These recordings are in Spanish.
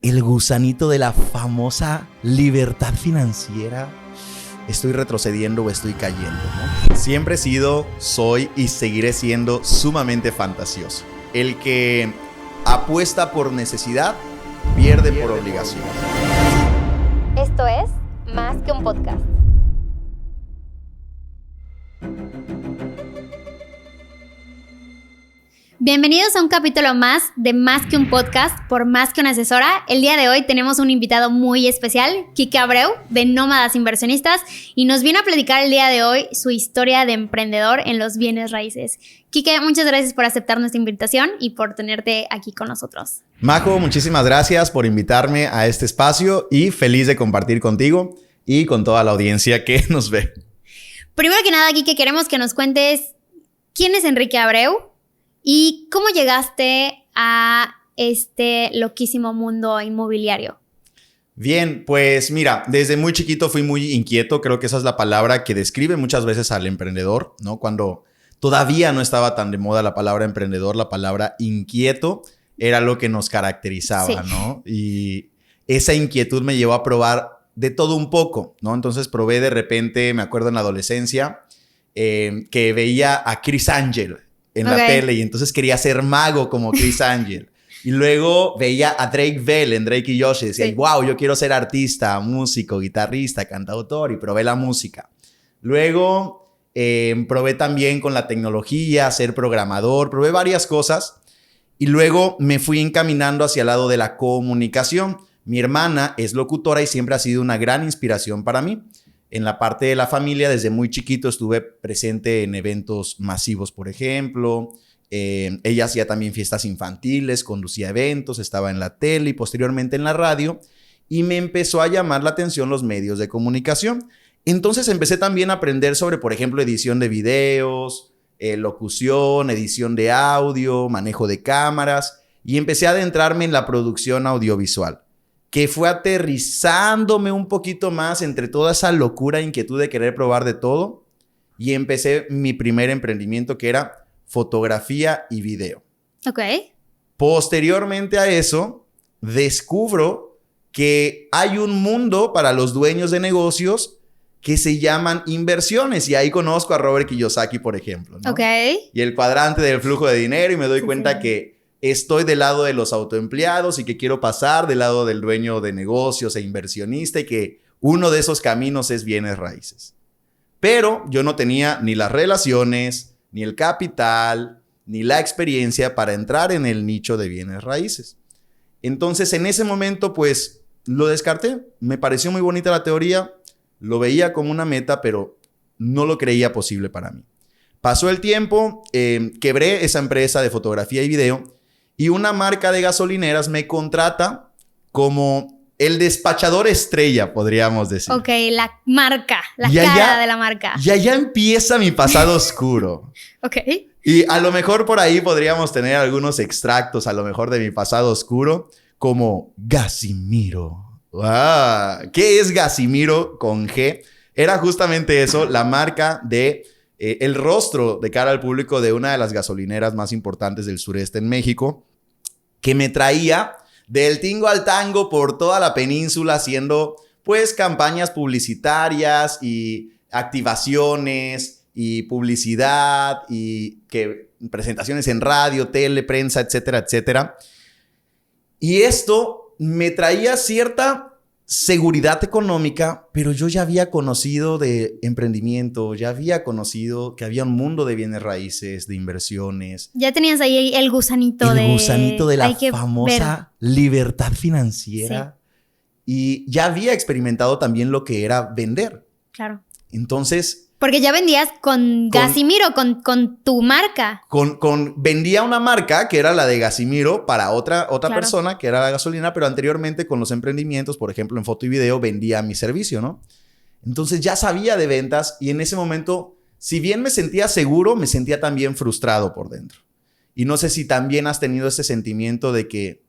el gusanito de la famosa libertad financiera, estoy retrocediendo o estoy cayendo, ¿no? Siempre he sido, soy y seguiré siendo sumamente fantasioso. El que apuesta por necesidad, pierde por obligación. Esto es Más que un podcast. Bienvenidos a un capítulo más de Más que un podcast por Más que una asesora. El día de hoy tenemos un invitado muy especial, Quique Abreu, de Nómadas Inversionistas, y nos viene a platicar el día de hoy su historia de emprendedor en los bienes raíces. Quique, muchas gracias por aceptar nuestra invitación y por tenerte aquí con nosotros. Majo, muchísimas gracias por invitarme a este espacio y feliz de compartir contigo y con toda la audiencia que nos ve. Primero que nada, Quique, queremos que nos cuentes quién es Enrique Abreu y cómo llegaste a este loquísimo mundo inmobiliario. Bien, pues mira, desde muy chiquito fui muy inquieto. Creo que esa es la palabra que describe muchas veces al emprendedor, ¿no? Cuando todavía no estaba tan de moda la palabra emprendedor, la palabra inquieto era lo que nos caracterizaba, sí, ¿no? Y esa inquietud me llevó a probar de todo un poco, ¿no? Entonces probé de repente, me acuerdo en la adolescencia, que veía a Criss Angel en la tele y entonces quería ser mago como Criss Angel. Y luego veía a Drake Bell en Drake y Josh y decía, sí, wow, yo quiero ser artista, músico, guitarrista, cantautor, y probé la música. Luego probé también con la tecnología, ser programador, probé varias cosas y luego me fui encaminando hacia el lado de la comunicación. Mi hermana es locutora y siempre ha sido una gran inspiración para mí. En la parte de la familia, desde muy chiquito estuve presente en eventos masivos, por ejemplo. Ella hacía también fiestas infantiles, conducía eventos, estaba en la tele y posteriormente en la radio. Y me empezó a llamar la atención los medios de comunicación. Entonces empecé también a aprender sobre, por ejemplo, edición de videos, locución, edición de audio, manejo de cámaras. Y empecé a adentrarme en la producción audiovisual, que fue aterrizándome un poquito más entre toda esa locura e inquietud de querer probar de todo. Y empecé mi primer emprendimiento, que era fotografía y video. Ok. Posteriormente a eso, descubro que hay un mundo para los dueños de negocios que se llaman inversiones. Y ahí conozco a Robert Kiyosaki, por ejemplo, ¿no? Ok. Y el cuadrante del flujo de dinero, y me doy cuenta que estoy del lado de los autoempleados y que quiero pasar del lado del dueño de negocios e inversionista, y que uno de esos caminos es bienes raíces. Pero yo no tenía ni las relaciones, ni el capital, ni la experiencia para entrar en el nicho de bienes raíces. Entonces, en ese momento, pues, lo descarté. Me pareció muy bonita la teoría, lo veía como una meta, pero no lo creía posible para mí. Pasó el tiempo, quebré esa empresa de fotografía y video, y una marca de gasolineras me contrata como el despachador estrella, podríamos decir. Ok, la marca, la cara de la marca. Y allá empieza mi pasado oscuro. Ok. Y a lo mejor por ahí podríamos tener algunos extractos, a lo mejor de mi pasado oscuro, como Gasimiro. ¿Qué es Gasimiro con G? Era justamente eso, la marca de el rostro de cara al público de una de las gasolineras más importantes del sureste en México, que me traía del tingo al tango por toda la península haciendo pues campañas publicitarias y activaciones y publicidad y presentaciones en radio, tele, prensa, etcétera, etcétera. Y esto me traía cierta seguridad económica, pero yo ya había conocido de emprendimiento, ya había conocido que había un mundo de bienes raíces, de inversiones. Ya tenías ahí el gusanito de... El gusanito de la famosa libertad financiera. Sí. Y ya había experimentado también lo que era vender. Claro. Entonces... Porque ya vendías con Gasimiro, con tu marca. Vendía una marca que era la de Gasimiro para otra claro, persona que era la gasolina, pero anteriormente con los emprendimientos, por ejemplo, en foto y video, vendía mi servicio, ¿no? Entonces ya sabía de ventas y en ese momento, si bien me sentía seguro, me sentía también frustrado por dentro. Y no sé si también has tenido ese sentimiento de que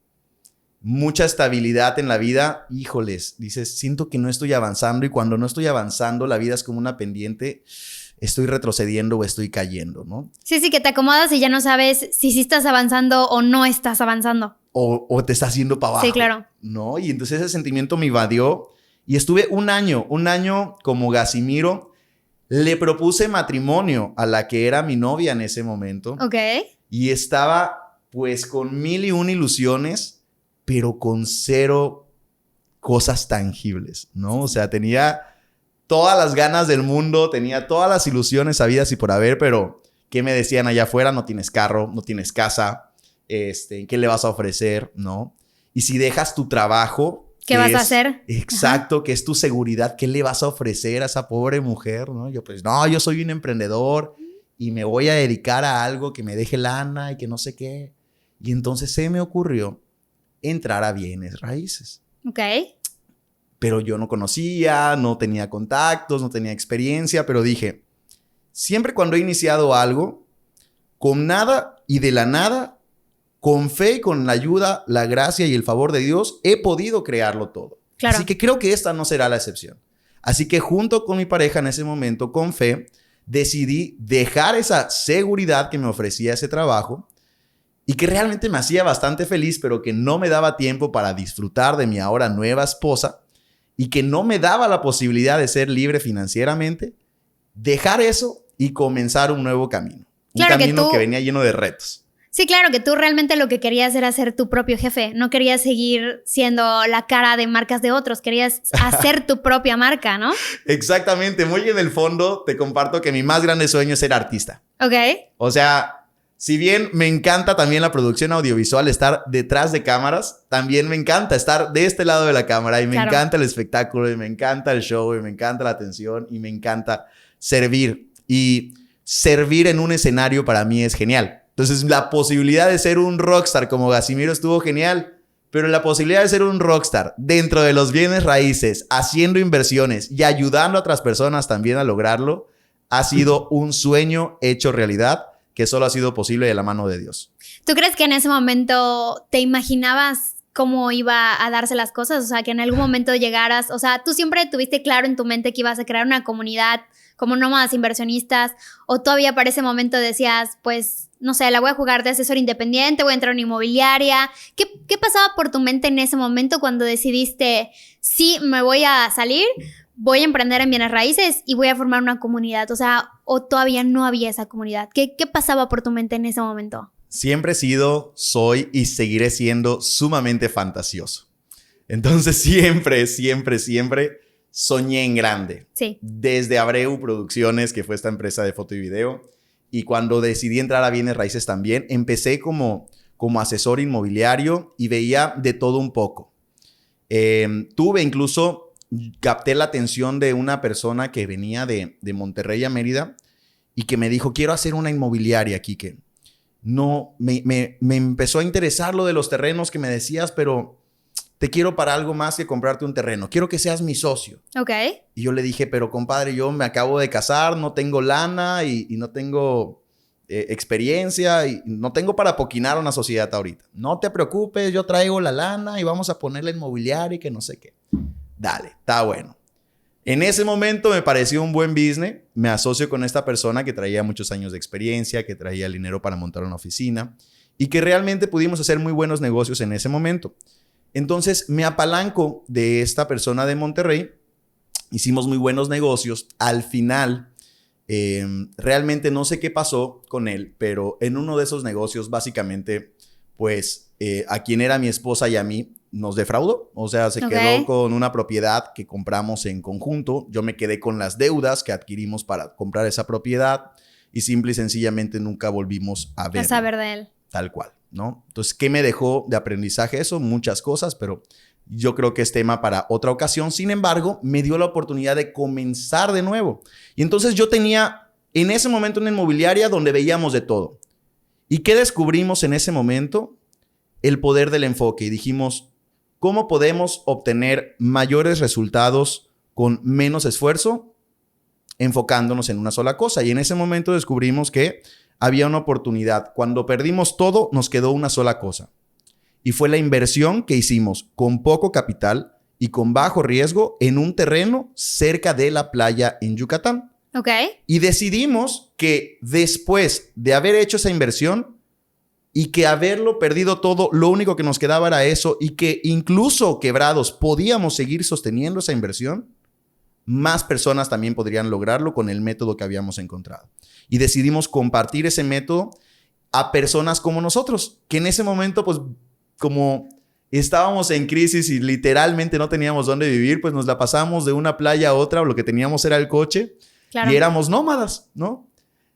mucha estabilidad en la vida, híjoles, dices, siento que no estoy avanzando, y cuando no estoy avanzando, la vida es como una pendiente estoy retrocediendo o estoy cayendo, ¿no? Sí, sí, que te acomodas y ya no sabes si sí estás avanzando o no estás avanzando. O te estás yendo para abajo. Sí, claro. ¿No? Y entonces ese sentimiento me invadió y estuve un año como Gasimiro. Le propuse matrimonio a la que era mi novia en ese momento. Ok. Y estaba pues con 1001 ilusiones, pero con 0 cosas tangibles, ¿no? O sea, tenía todas las ganas del mundo, tenía todas las ilusiones habidas y por haber, pero ¿qué me decían allá afuera? No tienes carro, no tienes casa, ¿qué le vas a ofrecer? ¿No? Y si dejas tu trabajo... ¿Qué vas a hacer? Exacto, ajá, que es tu seguridad, ¿qué le vas a ofrecer a esa pobre mujer? ¿No? Yo pues, no, yo soy un emprendedor y me voy a dedicar a algo que me deje lana y que no sé qué. Y entonces se me ocurrió entrar a bienes raíces. Ok. Pero yo no conocía, no tenía contactos, no tenía experiencia, pero dije, siempre cuando he iniciado algo, con nada y de la nada, con fe y con la ayuda, la gracia y el favor de Dios, he podido crearlo todo. Claro. Así que creo que esta no será la excepción. Así que junto con mi pareja en ese momento, con fe, decidí dejar esa seguridad que me ofrecía ese trabajo y que realmente me hacía bastante feliz, pero que no me daba tiempo para disfrutar de mi ahora nueva esposa y que no me daba la posibilidad de ser libre financieramente, dejar eso y comenzar un nuevo camino. Claro, un camino que venía lleno de retos. Sí, claro, que tú realmente lo que querías era ser tu propio jefe. No querías seguir siendo la cara de marcas de otros. Querías hacer tu propia marca, ¿no? Exactamente. Muy en el fondo te comparto que mi más grande sueño es ser artista. Ok. O sea, si bien me encanta también la producción audiovisual, estar detrás de cámaras, también me encanta estar de este lado de la cámara y me encanta el espectáculo y me encanta el show y me encanta la atención y me encanta servir. Y servir en un escenario para mí es genial. Entonces, la posibilidad de ser un rockstar como Gasimiro estuvo genial, pero la posibilidad de ser un rockstar dentro de los bienes raíces, haciendo inversiones y ayudando a otras personas también a lograrlo, ha sido un sueño hecho realidad que solo ha sido posible de la mano de Dios. ¿Tú crees que en ese momento te imaginabas cómo iba a darse las cosas? O sea, que en algún momento llegaras, o sea, tú siempre tuviste claro en tu mente que ibas a crear una comunidad como nómadas inversionistas, o todavía para ese momento decías, pues, no sé, la voy a jugar de asesor independiente, voy a entrar a una inmobiliaria. ¿Qué pasaba por tu mente en ese momento cuando decidiste, sí, me voy a salir, voy a emprender en bienes raíces y voy a formar una comunidad? O sea, o todavía no había esa comunidad. ¿Qué pasaba por tu mente en ese momento? Siempre he sido, soy y seguiré siendo sumamente fantasioso. Entonces siempre soñé en grande. Sí. Desde Abreu Producciones, que fue esta empresa de foto y video, y cuando decidí entrar a bienes raíces también, empecé como asesor inmobiliario y veía de todo un poco. Capté la atención de una persona que venía de Monterrey a Mérida y que me dijo, quiero hacer una inmobiliaria, Quique. No, me empezó a interesar lo de los terrenos que me decías, pero te quiero para algo más que comprarte un terreno. Quiero que seas mi socio. Ok. Y yo le dije, pero compadre, yo me acabo de casar, no tengo lana y no tengo experiencia y no tengo para apoquinar una sociedad ahorita. No te preocupes, yo traigo la lana y vamos a ponerle inmobiliaria y que no sé qué. Dale, está bueno. En ese momento me pareció un buen business. Me asocio con esta persona que traía muchos años de experiencia, que traía el dinero para montar una oficina y que realmente pudimos hacer muy buenos negocios en ese momento. Entonces me apalanco de esta persona de Monterrey, hicimos muy buenos negocios. Al final, realmente no sé qué pasó con él, pero en uno de esos negocios básicamente, pues a quien era mi esposa y a mí nos defraudó. O sea, se quedó con una propiedad que compramos en conjunto. Yo me quedé con las deudas que adquirimos para comprar esa propiedad y simple y sencillamente nunca volvimos a verlo. A saber de él. Tal cual, ¿no? Entonces, ¿qué me dejó de aprendizaje eso? Muchas cosas, pero yo creo que es tema para otra ocasión. Sin embargo, me dio la oportunidad de comenzar de nuevo. Y entonces yo tenía en ese momento una inmobiliaria donde veíamos de todo. ¿Y qué descubrimos en ese momento? El poder del enfoque. Y dijimos, ¿cómo podemos obtener mayores resultados con menos esfuerzo? Enfocándonos en una sola cosa. Y en ese momento descubrimos que había una oportunidad. Cuando perdimos todo, nos quedó una sola cosa. Y fue la inversión que hicimos con poco capital y con bajo riesgo en un terreno cerca de la playa en Yucatán. Ok. Y decidimos que después de haber hecho esa inversión y que haberlo perdido todo, lo único que nos quedaba era eso y que incluso quebrados podíamos seguir sosteniendo esa inversión, más personas también podrían lograrlo con el método que habíamos encontrado. Y decidimos compartir ese método a personas como nosotros, que en ese momento, pues, como estábamos en crisis y literalmente no teníamos dónde vivir, pues nos la pasamos de una playa a otra, o lo que teníamos era el coche. Claro. Y éramos nómadas, ¿no?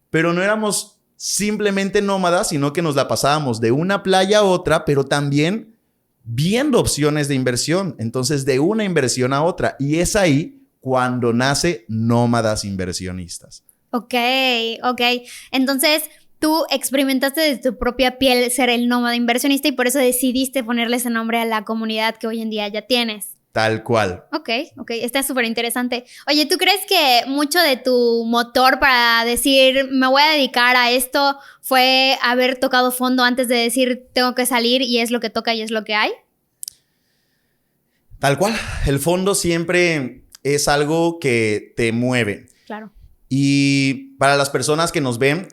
Pero no éramos simplemente nómadas, sino que nos la pasábamos de una playa a otra, pero también viendo opciones de inversión. Entonces, de una inversión a otra. Y es ahí cuando nace Nómadas Inversionistas. Ok. Entonces, tú experimentaste de tu propia piel ser el nómada inversionista y por eso decidiste ponerle ese nombre a la comunidad que hoy en día ya tienes. Tal cual. Ok. Está súper interesante. Oye, ¿tú crees que mucho de tu motor para decir me voy a dedicar a esto fue haber tocado fondo antes de decir tengo que salir y es lo que toca y es lo que hay? Tal cual. El fondo siempre es algo que te mueve. Claro. Y para las personas que nos ven,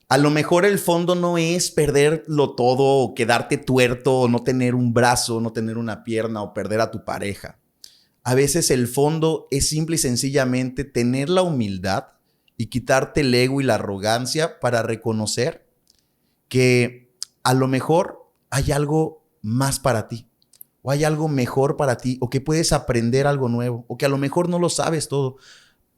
a lo mejor el fondo no es perderlo todo o quedarte tuerto o no tener un brazo, no tener una pierna o perder a tu pareja. A veces el fondo es simple y sencillamente tener la humildad y quitarte el ego y la arrogancia para reconocer que a lo mejor hay algo más para ti o hay algo mejor para ti o que puedes aprender algo nuevo o que a lo mejor no lo sabes todo.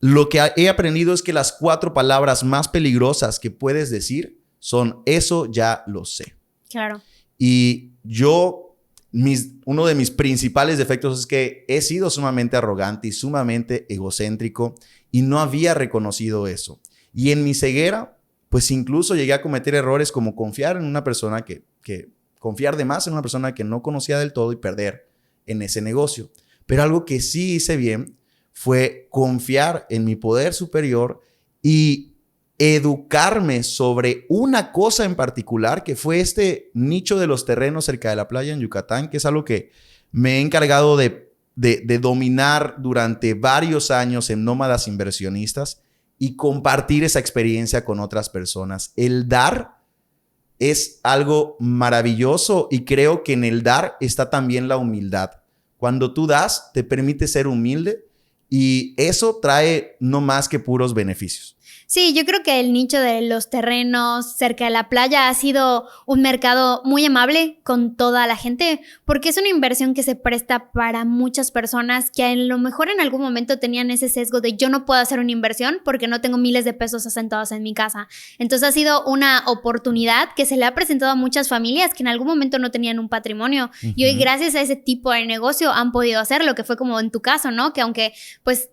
Lo que he aprendido es que las 4 palabras más peligrosas que puedes decir son eso ya lo sé. Claro. Y uno de mis principales defectos es que he sido sumamente arrogante y sumamente egocéntrico y no había reconocido eso. Y en mi ceguera, pues incluso llegué a cometer errores como confiar en una persona confiar de más en una persona que no conocía del todo y perder en ese negocio. Pero algo que sí hice bien fue confiar en mi poder superior y educarme sobre una cosa en particular, que fue este nicho de los terrenos cerca de la playa en Yucatán, que es algo que me he encargado de dominar durante varios años en Nómadas Inversionistas y compartir esa experiencia con otras personas. El dar es algo maravilloso y creo que en el dar está también la humildad. Cuando tú das, te permite ser humilde. Y eso trae no más que puros beneficios. Sí, yo creo que el nicho de los terrenos cerca de la playa ha sido un mercado muy amable con toda la gente, porque es una inversión que se presta para muchas personas que a lo mejor en algún momento tenían ese sesgo de yo no puedo hacer una inversión porque no tengo miles de pesos asentados en mi casa. Entonces ha sido una oportunidad que se le ha presentado a muchas familias que en algún momento no tenían un patrimonio. Y hoy gracias a ese tipo de negocio han podido hacerlo, que fue como en tu caso, ¿no? Que aunque pues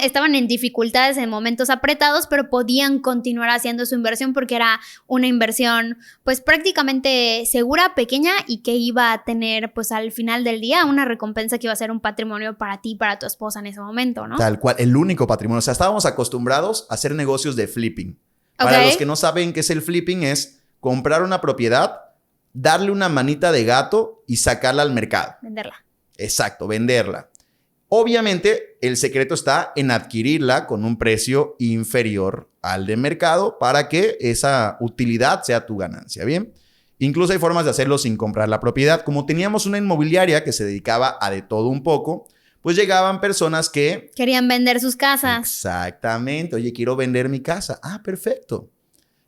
estaban en dificultades en momentos apretados, pero podían continuar haciendo su inversión porque era una inversión pues prácticamente segura, pequeña y que iba a tener pues al final del día una recompensa que iba a ser un patrimonio para ti y para tu esposa en ese momento, ¿no? Tal cual, el único patrimonio. O sea, estábamos acostumbrados a hacer negocios de flipping. Para los que no saben qué es el flipping, es comprar una propiedad, darle una manita de gato y sacarla al mercado. Venderla. Exacto, venderla. Obviamente, el secreto está en adquirirla con un precio inferior al de mercado para que esa utilidad sea tu ganancia, ¿bien? Incluso hay formas de hacerlo sin comprar la propiedad. Como teníamos una inmobiliaria que se dedicaba a de todo un poco, pues llegaban personas que querían vender sus casas. Exactamente. Oye, quiero vender mi casa. Ah, perfecto.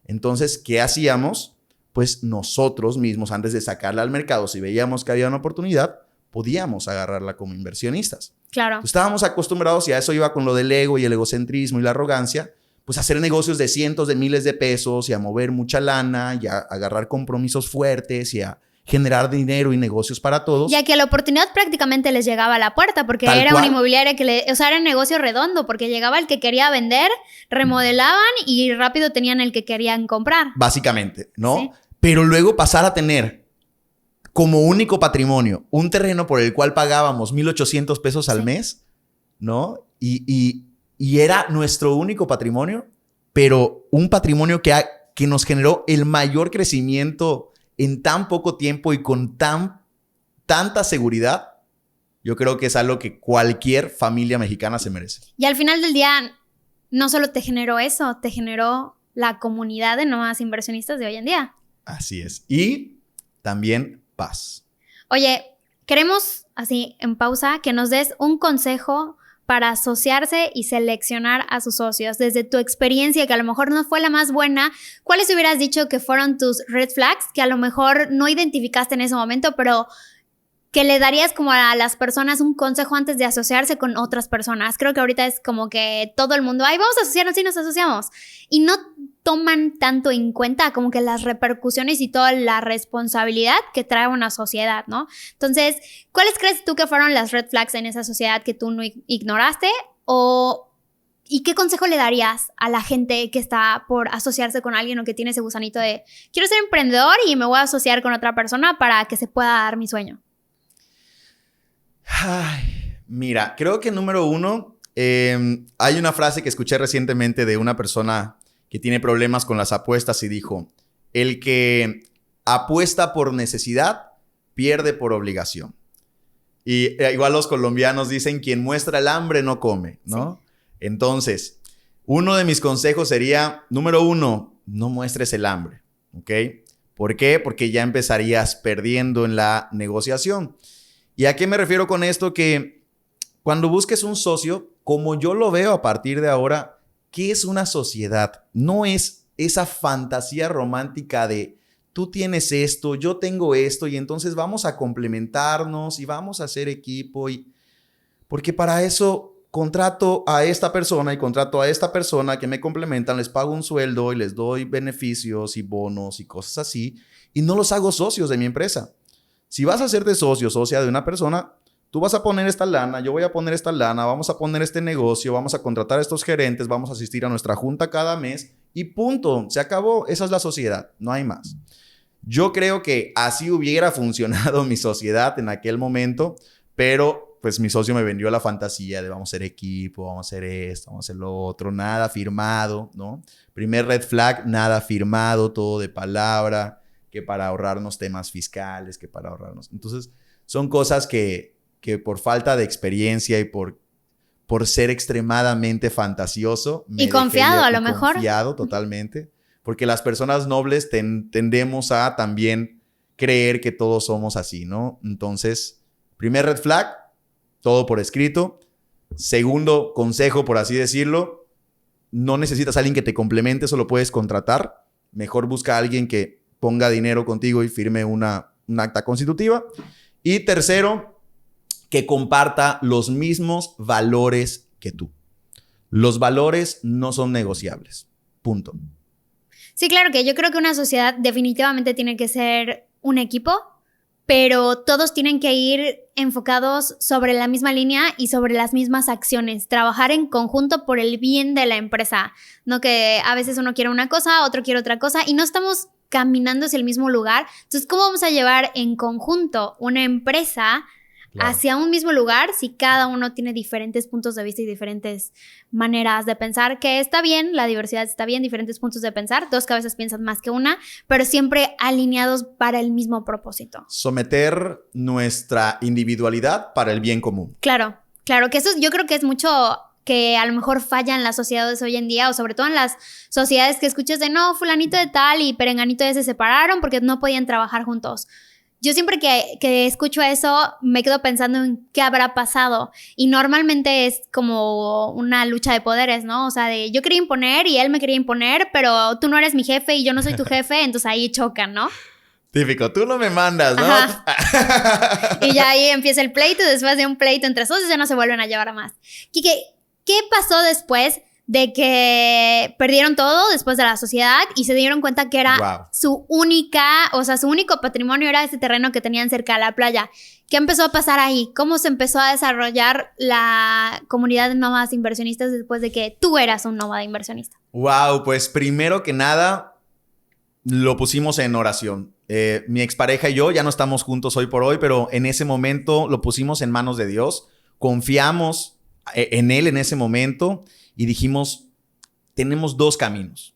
Entonces, ¿qué hacíamos? Pues nosotros mismos, antes de sacarla al mercado, si veíamos que había una oportunidad, podíamos agarrarla como inversionistas. Claro. Estábamos acostumbrados, y a eso iba con lo del ego y el egocentrismo y la arrogancia, pues a hacer negocios de cientos de miles de pesos y a mover mucha lana y a agarrar compromisos fuertes y a generar dinero y negocios para todos. Ya que la oportunidad prácticamente les llegaba a la puerta porque Tal era cual. una inmobiliaria o sea, era un negocio redondo porque llegaba el que quería vender, remodelaban y rápido tenían el que querían comprar. Básicamente, ¿no? Sí. Pero luego pasar a tener como único patrimonio un terreno por el cual pagábamos 1,800 pesos al mes, ¿no? Y era nuestro único patrimonio, pero un patrimonio que nos generó el mayor crecimiento en tan poco tiempo y con tanta seguridad. Yo creo que es algo que cualquier familia mexicana se merece. Y al final del día, no solo te generó eso, te generó la comunidad de nómadas inversionistas de hoy en día. Así es. Y también paz. Oye, queremos, así en pausa, que nos des un consejo para asociarse y seleccionar a sus socios. Desde tu experiencia, que a lo mejor no fue la más buena, ¿cuáles hubieras dicho que fueron tus red flags que a lo mejor no identificaste en ese momento, pero que le darías como a las personas un consejo antes de asociarse con otras personas? Creo que ahorita es como que todo el mundo, ay, vamos a asociarnos y nos asociamos. Y no toman tanto en cuenta como que las repercusiones y toda la responsabilidad que trae una sociedad, ¿no? Entonces, ¿cuáles crees tú que fueron las red flags en esa sociedad que tú no ignoraste? ¿Y qué consejo le darías a la gente que está por asociarse con alguien o que tiene ese gusanito de quiero ser emprendedor y me voy a asociar con otra persona para que se pueda dar mi sueño? Ay, mira, creo que número uno, hay una frase que escuché recientemente de una persona que tiene problemas con las apuestas y dijo, el que apuesta por necesidad, pierde por obligación. Y igual los colombianos dicen, quien muestra el hambre no come, ¿no? Sí. Entonces, uno de mis consejos sería, número uno, no muestres el hambre, ¿ok? ¿Por qué? Porque ya empezarías perdiendo en la negociación. ¿Y a qué me refiero con esto? Que cuando busques un socio, como yo lo veo a partir de ahora, ¿qué es una sociedad? No es esa fantasía romántica de tú tienes esto, yo tengo esto y entonces vamos a complementarnos y vamos a hacer equipo. Porque para eso contrato a esta persona y contrato a esta persona que me complementan, les pago un sueldo y les doy beneficios y bonos y cosas así y no los hago socios de mi empresa. Si vas a hacerte socio, socia de una persona, tú vas a poner esta lana, yo voy a poner esta lana, vamos a poner este negocio, vamos a contratar a estos gerentes, vamos a asistir a nuestra junta cada mes y punto, se acabó. Esa es la sociedad, no hay más. Yo creo que así hubiera funcionado mi sociedad en aquel momento, pero pues mi socio me vendió la fantasía de vamos a ser equipo, vamos a hacer esto, vamos a hacer lo otro, nada firmado, ¿no? Primer red flag, nada firmado, todo de palabra, que para ahorrarnos temas fiscales, que para ahorrarnos. Entonces, son cosas que por falta de experiencia y por ser extremadamente fantasioso. Y confiado, a lo mejor. Confiado totalmente. Porque las personas nobles tendemos a también creer que todos somos así, ¿no? Entonces, primer red flag, todo por escrito. Segundo consejo, por así decirlo, no necesitas a alguien que te complemente, eso lo puedes contratar. Mejor busca a alguien que ponga dinero contigo y firme un acta constitutiva. Y tercero, que comparta los mismos valores que tú. Los valores no son negociables. Punto. Sí, claro que yo creo que una sociedad definitivamente tiene que ser un equipo, pero todos tienen que ir enfocados sobre la misma línea y sobre las mismas acciones. Trabajar en conjunto por el bien de la empresa. No que a veces uno quiere una cosa, otro quiere otra cosa y no estamos caminando hacia el mismo lugar. Entonces, ¿cómo vamos a llevar en conjunto una empresa hacia un mismo lugar si cada uno tiene diferentes puntos de vista y diferentes maneras de pensar? Que está bien, la diversidad está bien, diferentes puntos de pensar, dos cabezas piensan más que una, pero siempre alineados para el mismo propósito. Someter nuestra individualidad para el bien común. Claro, que eso yo creo que es mucho que a lo mejor fallan las sociedades hoy en día, o sobre todo en las sociedades que escuchas de no, fulanito de tal y perenganito ya se separaron porque no podían trabajar juntos. Yo siempre que escucho eso me quedo pensando en qué habrá pasado y normalmente es como una lucha de poderes, ¿no? O sea, de yo quería imponer y él me quería imponer, pero tú no eres mi jefe y yo no soy tu jefe, entonces ahí chocan, ¿no? Típico, tú no me mandas, ¿no? Y ya ahí empieza el pleito y después de un pleito entre socios ya no se vuelven a llevar a más. Quique, ¿qué pasó después de que perdieron todo después de la sociedad y se dieron cuenta que era su único patrimonio era ese terreno que tenían cerca de la playa? ¿Qué empezó a pasar ahí? ¿Cómo se empezó a desarrollar la comunidad de nómadas inversionistas después de que tú eras un nómada inversionista? Wow, pues primero que nada lo pusimos en oración. Mi expareja y yo ya no estamos juntos hoy por hoy, pero en ese momento lo pusimos en manos de Dios. Confiamos en Él en ese momento y dijimos, tenemos dos caminos.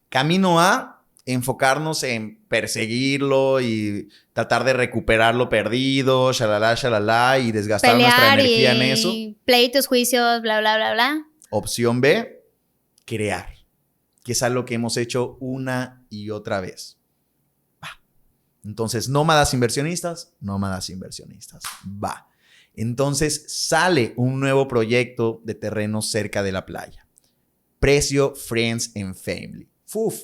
Camino A, enfocarnos en perseguirlo y tratar de recuperar lo perdido, shalala, y desgastar nuestra energía en eso. Pleitos, juicios, bla, bla, bla, bla. Opción B, crear, que es algo que hemos hecho una y otra vez. Va. Entonces, nómadas inversionistas, va. Entonces, sale un nuevo proyecto de terrenos cerca de la playa. Precio Friends and Family. Uf,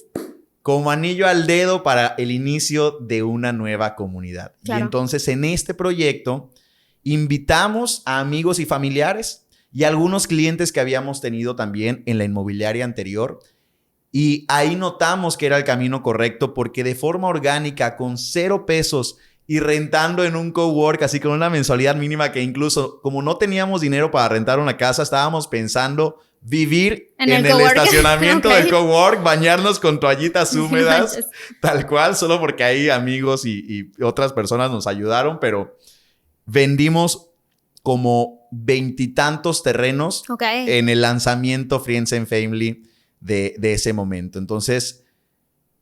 como anillo al dedo para el inicio de una nueva comunidad. Claro. Y entonces, en este proyecto, invitamos a amigos y familiares y algunos clientes que habíamos tenido también en la inmobiliaria anterior. Y ahí notamos que era el camino correcto porque de forma orgánica, con 0 pesos y rentando en un cowork, así con una mensualidad mínima que incluso como no teníamos dinero para rentar una casa, estábamos pensando vivir en el estacionamiento del cowork, bañarnos con toallitas húmedas, tal cual, solo porque ahí amigos y otras personas nos ayudaron, pero vendimos como 20 y tantos terrenos en el lanzamiento Friends and Family de ese momento. Entonces,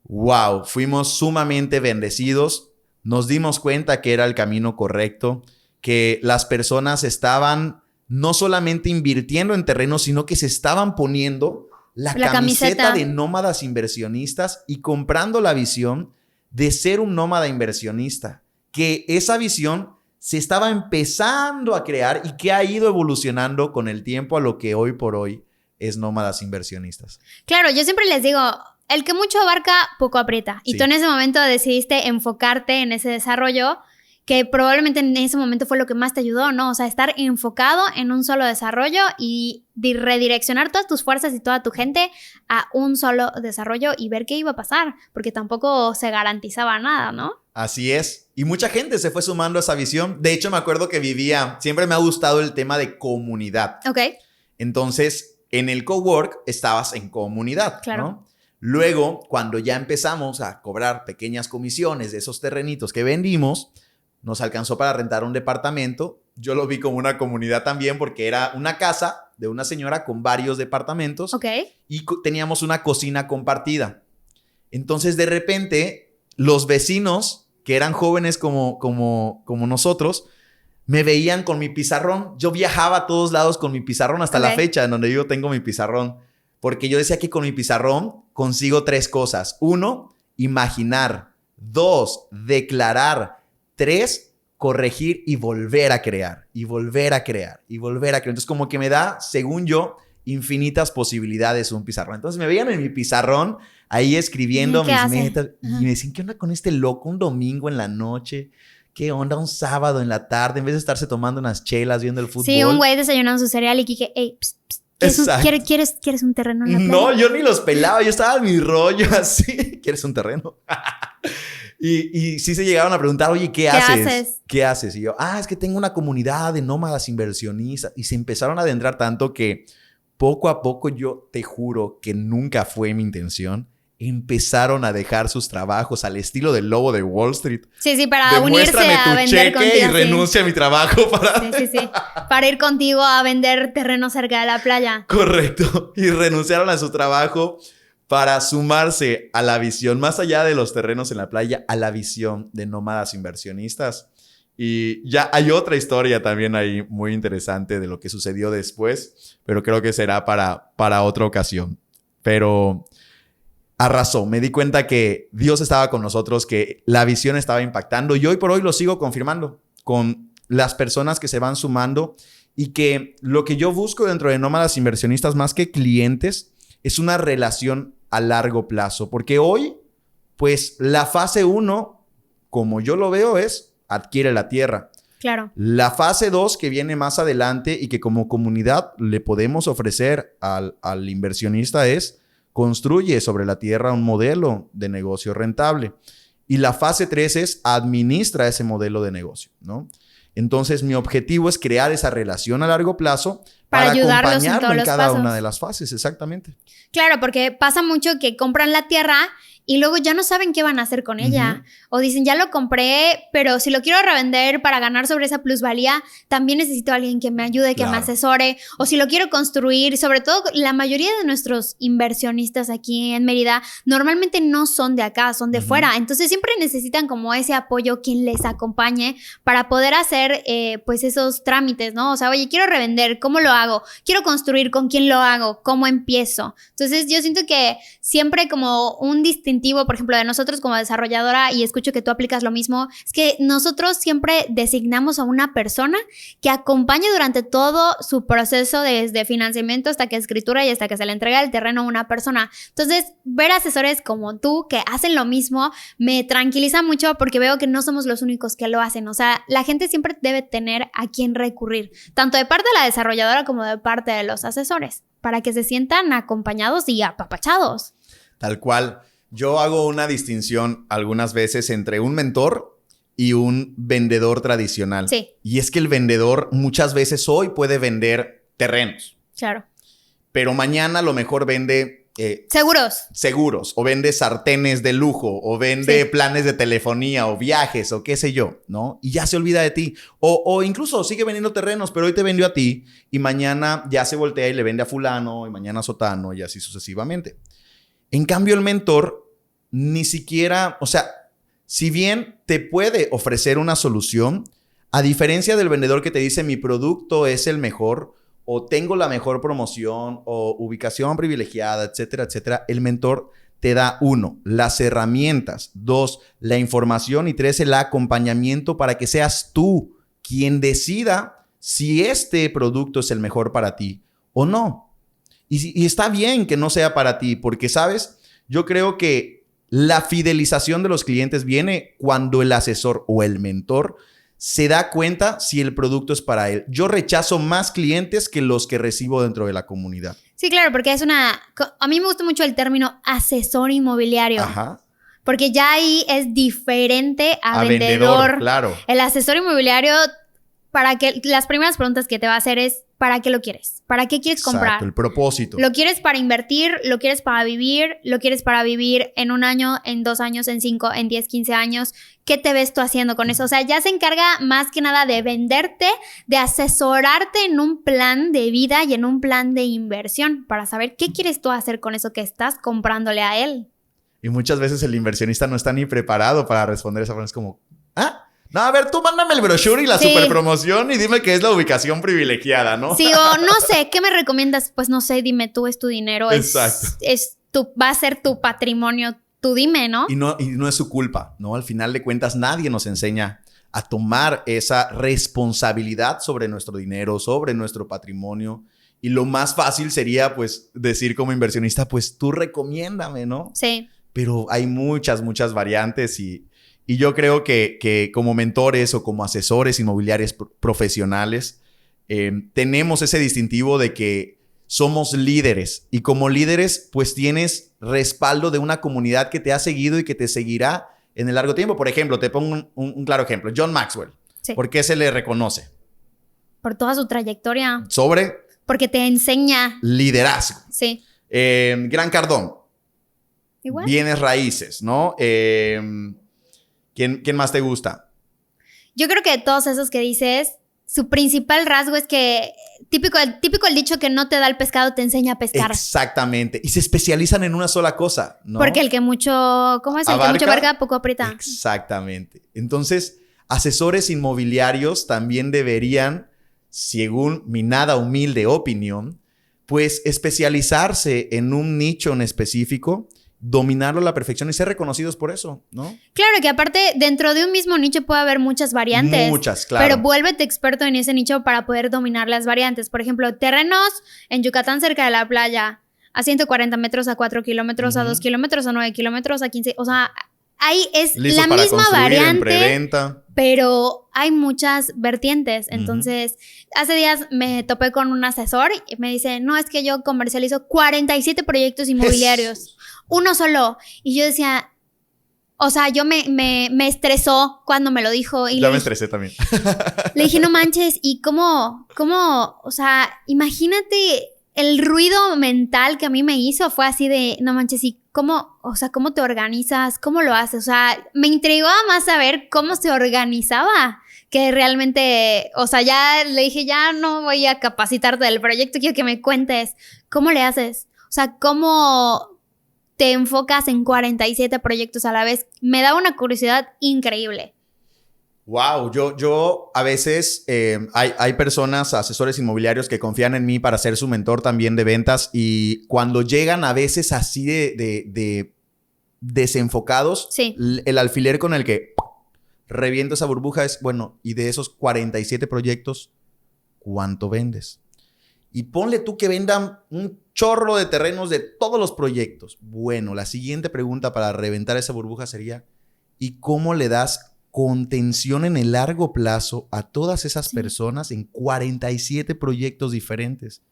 wow, fuimos sumamente bendecidos. Nos dimos cuenta que era el camino correcto, que las personas estaban no solamente invirtiendo en terrenos, sino que se estaban poniendo la camiseta de nómadas inversionistas y comprando la visión de ser un nómada inversionista. Que esa visión se estaba empezando a crear y que ha ido evolucionando con el tiempo a lo que hoy por hoy es nómadas inversionistas. Claro, yo siempre les digo, el que mucho abarca, poco aprieta. Y tú en ese momento decidiste enfocarte en ese desarrollo que probablemente en ese momento fue lo que más te ayudó, ¿no? O sea, estar enfocado en un solo desarrollo y redireccionar todas tus fuerzas y toda tu gente a un solo desarrollo y ver qué iba a pasar, porque tampoco se garantizaba nada, ¿no? Así es. Y mucha gente se fue sumando a esa visión. De hecho, me acuerdo que siempre me ha gustado el tema de comunidad. Ok. Entonces, en el cowork estabas en comunidad, claro, ¿no? Luego, cuando ya empezamos a cobrar pequeñas comisiones de esos terrenitos que vendimos, nos alcanzó para rentar un departamento. Yo lo vi como una comunidad también porque era una casa de una señora con varios departamentos. Ok. Y teníamos una cocina compartida. Entonces, de repente, los vecinos, que eran jóvenes como nosotros, me veían con mi pizarrón. Yo viajaba a todos lados con mi pizarrón hasta la fecha en donde yo tengo mi pizarrón. Porque yo decía que con mi pizarrón consigo 3 cosas. 1, imaginar. 2, declarar. 3, corregir y volver a crear. Y volver a crear. Y volver a crear. Entonces, como que me da, según yo, infinitas posibilidades un pizarrón. Entonces, me veían en mi pizarrón ahí escribiendo mis metas. Y me decían, ¿qué onda con este loco? Un domingo en la noche. ¿Qué onda? Un sábado en la tarde. En vez de estarse tomando unas chelas, viendo el fútbol. Sí, un güey desayunando su cereal y Kike, ey, pst, pst. ¿Quieres un terreno en la playa? No, yo ni los pelaba. Yo estaba en mi rollo así. ¿Quieres un terreno? Y sí se llegaron a preguntar, oye, ¿qué haces? ¿Qué haces? Y yo, es que tengo una comunidad de nómadas inversionistas. Y se empezaron a adentrar tanto que poco a poco, yo te juro que nunca fue mi intención, empezaron a dejar sus trabajos al estilo del lobo de Wall Street. Sí, para unirse a vender contigo. Y renuncia a mi trabajo para... Sí. Para ir contigo a vender terreno cerca de la playa. Correcto. Y renunciaron a su trabajo para sumarse a la visión, más allá de los terrenos en la playa, a la visión de nómadas inversionistas. Y ya hay otra historia también ahí muy interesante de lo que sucedió después, pero creo que será para otra ocasión. Pero arrasó. Me di cuenta que Dios estaba con nosotros, que la visión estaba impactando y hoy por hoy lo sigo confirmando con las personas que se van sumando y que lo que yo busco dentro de nómadas inversionistas más que clientes es una relación a largo plazo. Porque hoy, pues la fase 1, como yo lo veo, es adquiere la tierra. Claro. La fase 2 que viene más adelante y que como comunidad le podemos ofrecer al inversionista es construye sobre la tierra un modelo de negocio rentable. Y la fase 3 es administra ese modelo de negocio, ¿no? Entonces, mi objetivo es crear esa relación a largo plazo para acompañarlo en cada una de las fases, exactamente. Claro, porque pasa mucho que compran la tierra y luego ya no saben qué van a hacer con ella. O dicen, ya lo compré, pero si lo quiero revender para ganar sobre esa plusvalía, también necesito a alguien que me ayude, que me asesore. O si lo quiero construir, sobre todo la mayoría de nuestros inversionistas aquí en Mérida normalmente no son de acá, son de fuera. Entonces siempre necesitan como ese apoyo, quien les acompañe para poder hacer pues esos trámites, ¿no? O sea, oye, quiero revender, ¿cómo lo hago? Quiero construir, ¿con quién lo hago? ¿Cómo empiezo? Entonces yo siento que siempre como un distintivo, por ejemplo, de nosotros como desarrolladora, y escucho que tú aplicas lo mismo, es que nosotros siempre designamos a una persona que acompañe durante todo su proceso desde financiamiento hasta que escritura y hasta que se le entrega el terreno a una persona. Entonces, ver asesores como tú que hacen lo mismo me tranquiliza mucho porque veo que no somos los únicos que lo hacen. O sea, la gente siempre debe tener a quién recurrir, tanto de parte de la desarrolladora como de parte de los asesores, para que se sientan acompañados y apapachados. Tal cual. Yo hago una distinción algunas veces entre un mentor y un vendedor tradicional. Sí. Y es que el vendedor muchas veces hoy puede vender terrenos. Claro. Pero mañana a lo mejor vende... Seguros. O vende sartenes de lujo. O vende planes de telefonía o viajes o qué sé yo, ¿no? Y ya se olvida de ti. O incluso sigue vendiendo terrenos, pero hoy te vendió a ti y mañana ya se voltea y le vende a fulano y mañana a sotano y así sucesivamente. En cambio, el mentor ni siquiera, o sea, si bien te puede ofrecer una solución, a diferencia del vendedor que te dice mi producto es el mejor o tengo la mejor promoción o ubicación privilegiada, etcétera, etcétera, el mentor te da 1, las herramientas, 2, la información y 3, el acompañamiento para que seas tú quien decida si este producto es el mejor para ti o no. Y está bien que no sea para ti, porque, ¿sabes? Yo creo que la fidelización de los clientes viene cuando el asesor o el mentor se da cuenta si el producto es para él. Yo rechazo más clientes que los que recibo dentro de la comunidad. Sí, claro, porque a mí me gusta mucho el término asesor inmobiliario. Ajá. Porque ya ahí es diferente a vendedor. Claro. El asesor inmobiliario, las primeras preguntas que te va a hacer es, ¿para qué lo quieres? ¿Para qué quieres comprar? Exacto, el propósito. ¿Lo quieres para invertir? ¿Lo quieres para vivir? ¿Lo quieres para vivir en 1 año, en 2 años, en 5, en 10, 15 años? ¿Qué te ves tú haciendo con eso? O sea, ya se encarga más que nada de venderte, de asesorarte en un plan de vida y en un plan de inversión para saber qué quieres tú hacer con eso que estás comprándole a él. Y muchas veces el inversionista no está ni preparado para responder esa pregunta. Es como, no, a ver, tú mándame el brochure y la superpromoción y dime que es la ubicación privilegiada, ¿no? Sí, o no sé, ¿qué me recomiendas? Pues no sé, dime tú, es tu dinero. Exacto. Va a ser tu patrimonio, tú dime, ¿no? Y no es su culpa, ¿no? Al final de cuentas, nadie nos enseña a tomar esa responsabilidad sobre nuestro dinero, sobre nuestro patrimonio. Y lo más fácil sería, pues, decir como inversionista, pues, tú recomiéndame, ¿no? Sí. Pero hay muchas variantes y yo creo que como mentores o como asesores inmobiliarios profesionales tenemos ese distintivo de que somos líderes. Y como líderes, pues tienes respaldo de una comunidad que te ha seguido y que te seguirá en el largo tiempo. Por ejemplo, te pongo un claro ejemplo. John Maxwell. Sí. ¿Por qué se le reconoce? Por toda su trayectoria. Porque te enseña. Liderazgo. Sí. Grant Cardone. Igual. Bienes raíces, ¿no? ¿Quién más te gusta? Yo creo que de todos esos que dices, su principal rasgo es que típico el dicho que no te da el pescado te enseña a pescar. Exactamente. Y se especializan en una sola cosa, ¿no? Porque el que mucho abarca, poco aprieta. Exactamente. Entonces, asesores inmobiliarios también deberían, según mi nada humilde opinión, pues especializarse en un nicho en específico, dominarlo a la perfección y ser reconocidos por eso, ¿no? Claro, que aparte dentro de un mismo nicho puede haber muchas variantes. Muchas, claro. Pero vuélvete experto en ese nicho para poder dominar las variantes. Por ejemplo, terrenos en Yucatán cerca de la playa, a 140 metros, a 4 kilómetros, a 2 kilómetros, a 9 kilómetros, a 15... O sea, ahí es listo la para misma construir, variante, en preventa. Pero hay muchas vertientes. Entonces, hace días me topé con un asesor y me dice, no, es que yo comercializo 47 proyectos inmobiliarios. Uno solo. Y yo decía, o sea, yo me estresó cuando me lo dijo. Y ya me estresé también. Le dije, no manches, ¿y cómo? O sea, imagínate el ruido mental que a mí me hizo. Fue así de, no manches, ¿y ¿cómo te organizas? ¿Cómo lo haces? O sea, me intrigó más saber cómo se organizaba. Que realmente, o sea, ya le dije, ya no voy a capacitarte del proyecto, quiero que me cuentes cómo le haces. O sea, cómo te enfocas en 47 proyectos a la vez. Me da una curiosidad increíble. Wow, yo a veces hay personas, asesores inmobiliarios que confían en mí para ser su mentor también de ventas y cuando llegan a veces así de desenfocados, sí. El alfiler con el que reviento esa burbuja es, bueno, y de esos 47 proyectos, ¿cuánto vendes? Y ponle tú que vendan un chorro de terrenos de todos los proyectos. Bueno, la siguiente pregunta para reventar esa burbuja sería, ¿y cómo le das contención en el largo plazo a todas esas personas en 47 proyectos diferentes?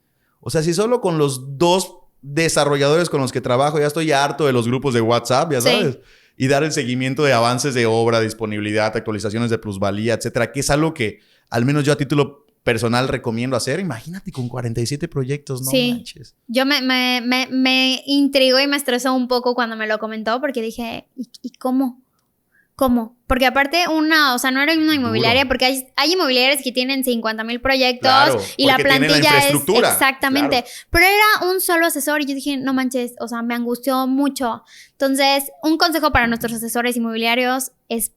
O sea, si solo con los 2 desarrolladores con los que trabajo ya estoy harto de los grupos de WhatsApp, ya sabes, y dar el seguimiento de avances de obra, disponibilidad, actualizaciones de plusvalía, etcétera, que es algo que al menos yo a título personal recomiendo hacer. Imagínate con 47 proyectos, no manches. Yo me intrigó y me estresó un poco cuando me lo comentó porque dije, ¿y cómo? ¿Cómo? Porque aparte o sea, no era una inmobiliaria, duro. Porque hay inmobiliarias que tienen 50,000 proyectos, claro, y la plantilla es exactamente. Claro. Pero era un solo asesor y yo dije, no manches, o sea, me angustió mucho. Entonces, un consejo para nuestros asesores inmobiliarios es,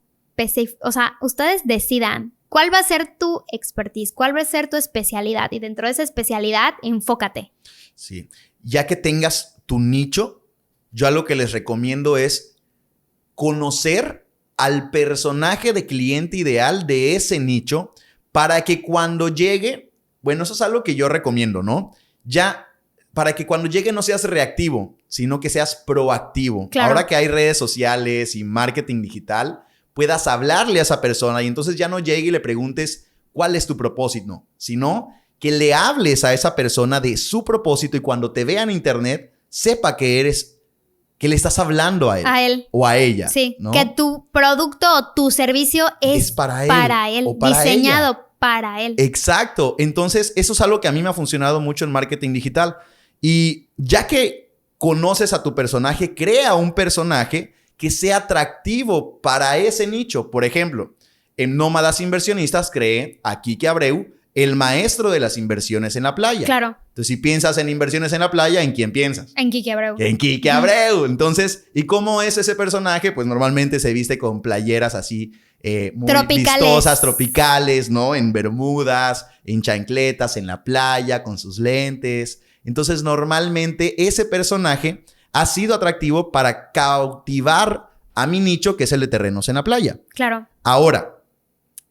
o sea, ustedes decidan cuál va a ser tu expertise, cuál va a ser tu especialidad y dentro de esa especialidad, enfócate. Sí, ya que tengas tu nicho, yo a lo que les recomiendo es conocer al personaje de cliente ideal de ese nicho para que cuando llegue, bueno, eso es algo que yo recomiendo, ¿no? Ya, para que cuando llegue no seas reactivo, sino que seas proactivo. Claro. Ahora que hay redes sociales y marketing digital, puedas hablarle a esa persona y entonces ya no llegue y le preguntes cuál es tu propósito, sino que le hables a esa persona de su propósito y cuando te vea en internet, sepa que le estás hablando a él. O a ella. Sí, ¿no? Que tu producto o tu servicio es para él o para diseñado ella. Para él. Exacto. Entonces, eso es algo que a mí me ha funcionado mucho en marketing digital. Y ya que conoces a tu personaje, crea un personaje que sea atractivo para ese nicho. Por ejemplo, en Nómadas Inversionistas creé a Kike Abreu, el maestro de las inversiones en la playa. Claro. Entonces, si piensas en inversiones en la playa, ¿en quién piensas? En Kike Abreu. En Kike Abreu. Entonces, ¿y cómo es ese personaje? Pues normalmente se viste con playeras así muy vistosas, tropicales, ¿no? En bermudas, en chancletas, en la playa, con sus lentes. Entonces, normalmente ese personaje ha sido atractivo para cautivar a mi nicho, que es el de terrenos en la playa. Claro. Ahora,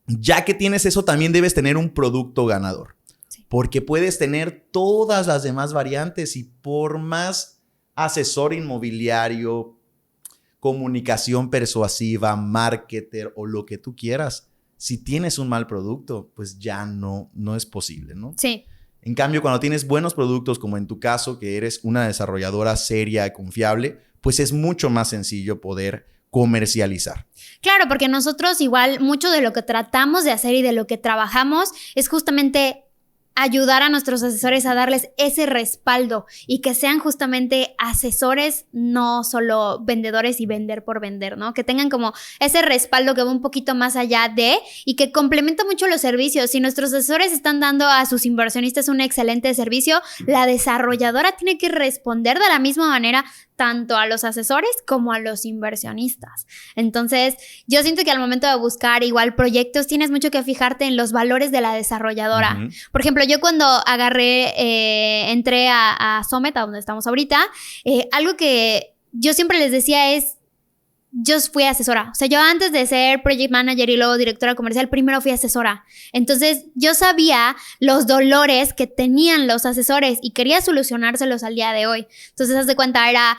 ya que tienes eso, también debes tener un producto ganador. Sí. Porque puedes tener todas las demás variantes y por más asesor inmobiliario, comunicación persuasiva, marketer o lo que tú quieras, si tienes un mal producto, pues ya no es posible, ¿no? Sí. En cambio, cuando tienes buenos productos, como en tu caso, que eres una desarrolladora seria y confiable, pues es mucho más sencillo poder comercializar. Claro, porque nosotros igual mucho de lo que tratamos de hacer y de lo que trabajamos es justamente ayudar a nuestros asesores a darles ese respaldo y que sean justamente asesores, no solo vendedores y vender por vender, ¿no? Que tengan como ese respaldo que va un poquito más allá de y que complementa mucho los servicios. Si nuestros asesores están dando a sus inversionistas un excelente servicio, la desarrolladora tiene que responder de la misma manera tanto a los asesores como a los inversionistas. Entonces, yo siento que al momento de buscar igual proyectos, tienes mucho que fijarte en los valores de la desarrolladora. Uh-huh. Por ejemplo, yo cuando entré a Summit, a donde estamos ahorita, algo que yo siempre les decía es, yo fui asesora. O sea, yo antes de ser project manager y luego directora comercial, primero fui asesora. Entonces, yo sabía los dolores que tenían los asesores y quería solucionárselos al día de hoy. Entonces, haz de cuenta, era...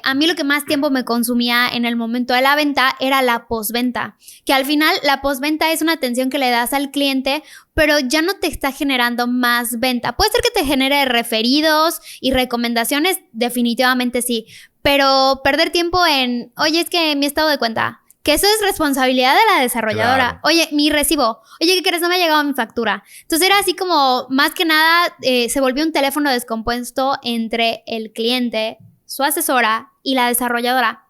a mí lo que más tiempo me consumía en el momento de la venta era la postventa. Que al final, la postventa es una atención que le das al cliente, pero ya no te está generando más venta. Puede ser que te genere referidos y recomendaciones, definitivamente sí. Pero perder tiempo en, oye, es que mi estado de cuenta, que eso es responsabilidad de la desarrolladora. Claro. Oye, mi recibo. Oye, ¿qué crees? No me ha llegado mi factura. Entonces era así como, más que nada, se volvió un teléfono descompuesto entre el cliente su asesora y la desarrolladora.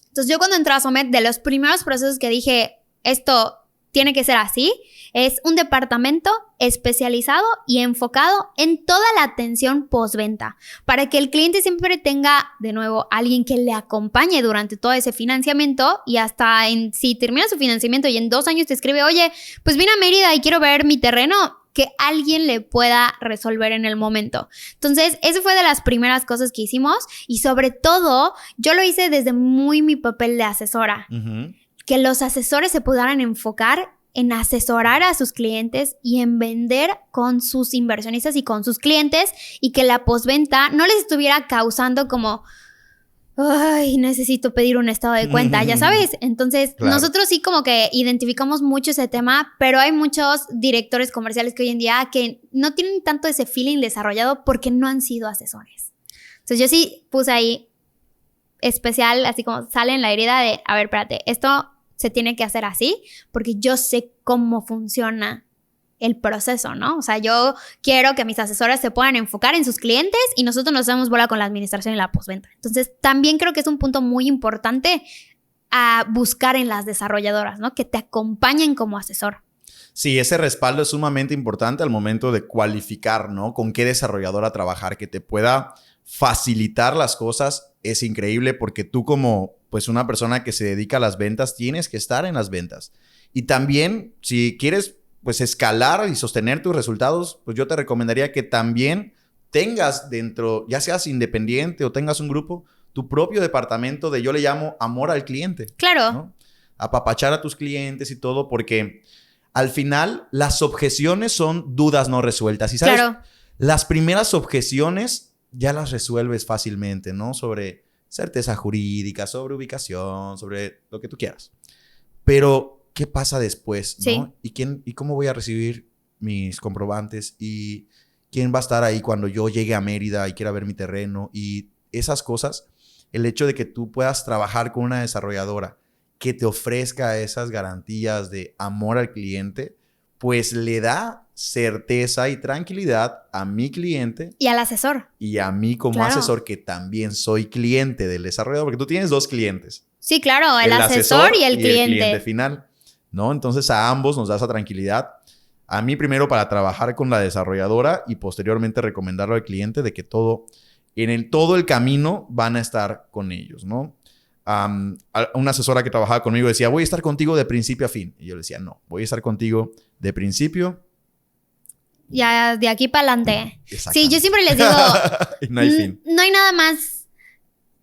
Entonces yo cuando entré a Somet, de los primeros procesos que dije, esto tiene que ser así, es un departamento especializado y enfocado en toda la atención postventa, para que el cliente siempre tenga, de nuevo, alguien que le acompañe durante todo ese financiamiento y hasta si termina su financiamiento y en 2 años te escribe, oye, pues vine a Mérida y quiero ver mi terreno, que alguien le pueda resolver en el momento. Entonces, eso fue de las primeras cosas que hicimos y sobre todo, yo lo hice desde muy mi papel de asesora. Que los asesores se pudieran enfocar en asesorar a sus clientes y en vender con sus inversionistas y con sus clientes y que la postventa no les estuviera causando como, ay, necesito pedir un estado de cuenta, ya sabes. Entonces, claro, nosotros sí como que identificamos mucho ese tema, pero hay muchos directores comerciales que hoy en día que no tienen tanto ese feeling desarrollado porque no han sido asesores. Entonces, yo sí puse ahí especial, así como sale en la herida de, a ver, espérate, esto se tiene que hacer así porque yo sé cómo funciona el proceso, ¿no? O sea, yo quiero que mis asesores se puedan enfocar en sus clientes y nosotros nos damos bola con la administración y la postventa. Entonces, también creo que es un punto muy importante a buscar en las desarrolladoras, ¿no? Que te acompañen como asesor. Sí, ese respaldo es sumamente importante al momento de cualificar, ¿no? Con qué desarrolladora trabajar, que te pueda facilitar las cosas. Es increíble porque tú como pues una persona que se dedica a las ventas tienes que estar en las ventas. Y también si quieres pues escalar y sostener tus resultados, pues yo te recomendaría que también tengas dentro, ya seas independiente o tengas un grupo, tu propio departamento de, yo le llamo amor al cliente. Claro. ¿No? Apapachar a tus clientes y todo, porque al final las objeciones son dudas no resueltas. Y sabes, claro, las primeras objeciones ya las resuelves fácilmente, ¿no? Sobre certeza jurídica, sobre ubicación, sobre lo que tú quieras. Pero, ¿qué pasa después, no? Sí. ¿Y cómo voy a recibir mis comprobantes? ¿Y quién va a estar ahí cuando yo llegue a Mérida y quiera ver mi terreno? Y esas cosas, el hecho de que tú puedas trabajar con una desarrolladora que te ofrezca esas garantías de amor al cliente, pues le da certeza y tranquilidad a mi cliente. Y al asesor. Y a mí como asesor, que también soy cliente del desarrollador, porque tú tienes 2 clientes. Sí, claro, el asesor y el cliente. El cliente final, ¿no? Entonces a ambos nos da esa tranquilidad. A mí primero para trabajar con la desarrolladora y posteriormente recomendarlo al cliente de que todo el camino van a estar con ellos, ¿no? Una asesora que trabajaba conmigo decía, voy a estar contigo de principio a fin. Y yo le decía, no, voy a estar contigo de principio. Ya de aquí para adelante. Sí, yo siempre les digo, no hay fin. No hay nada más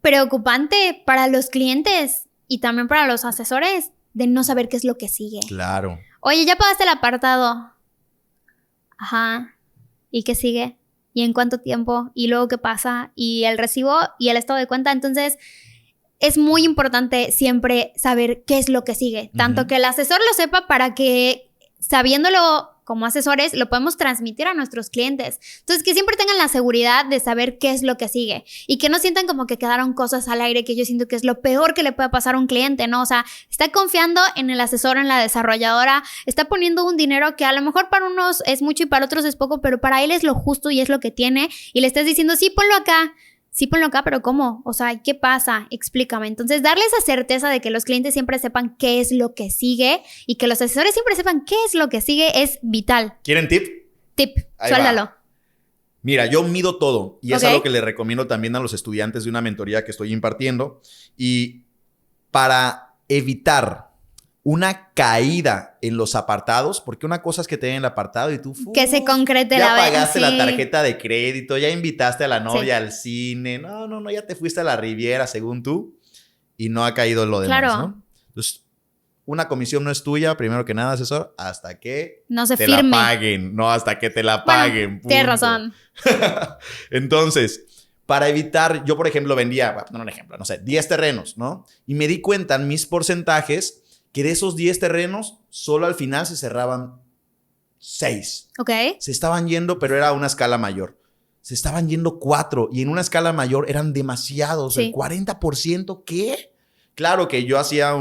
preocupante para los clientes y también para los asesores de no saber qué es lo que sigue. Claro. Oye, ya pagaste el apartado. Ajá. ¿Y qué sigue? ¿Y en cuánto tiempo? ¿Y luego qué pasa? ¿Y el recibo? ¿Y el estado de cuenta? Entonces, es muy importante siempre saber qué es lo que sigue. Tanto que el asesor lo sepa para que, sabiéndolo como asesores, lo podemos transmitir a nuestros clientes. Entonces, que siempre tengan la seguridad de saber qué es lo que sigue y que no sientan como que quedaron cosas al aire, que yo siento que es lo peor que le puede pasar a un cliente, ¿no? O sea, está confiando en el asesor, en la desarrolladora, está poniendo un dinero que a lo mejor para unos es mucho y para otros es poco, pero para él es lo justo y es lo que tiene y le estás diciendo, sí, ponlo acá. Sí, ponlo acá, pero ¿cómo? O sea, ¿qué pasa? Explícame. Entonces, darle esa certeza de que los clientes siempre sepan qué es lo que sigue y que los asesores siempre sepan qué es lo que sigue es vital. ¿Quieren tip? Tip, suéltalo. Mira, yo mido todo y es algo que le recomiendo también a los estudiantes de una mentoría que estoy impartiendo. Y para evitar una caída en los apartados, porque una cosa es que te den el apartado y tú que se concrete la venta. Ya pagaste la tarjeta de crédito, ya invitaste a la novia al cine, no, ya te fuiste a la Riviera según tú y no ha caído lo demás, claro, ¿no? Entonces, una comisión no es tuya, primero que nada, asesor, hasta que no se te firme. La paguen, no hasta que te la paguen. Bueno, tienes razón. Entonces, para evitar, yo por ejemplo vendía, no un ejemplo, no sé, 10 terrenos, ¿no? Y me di cuenta en mis porcentajes que de esos 10 terrenos, solo al final se cerraban 6. Ok. Se estaban yendo, pero era a una escala mayor. Se estaban yendo 4 y en una escala mayor eran demasiados. Sí. El 40%, ¿qué? Claro que yo hacía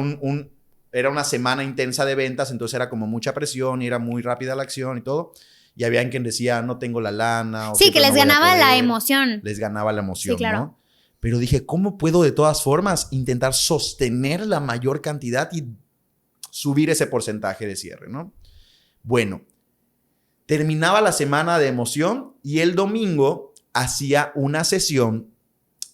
era una semana intensa de ventas, entonces era como mucha presión y era muy rápida la acción y todo. Y había quien decía, no tengo la lana. O sí, que les ganaba la emoción. Les ganaba la emoción, sí, claro. ¿no? Pero dije, ¿cómo puedo de todas formas intentar sostener la mayor cantidad y subir ese porcentaje de cierre, ¿no? Bueno, terminaba la semana de emoción y el domingo hacía una sesión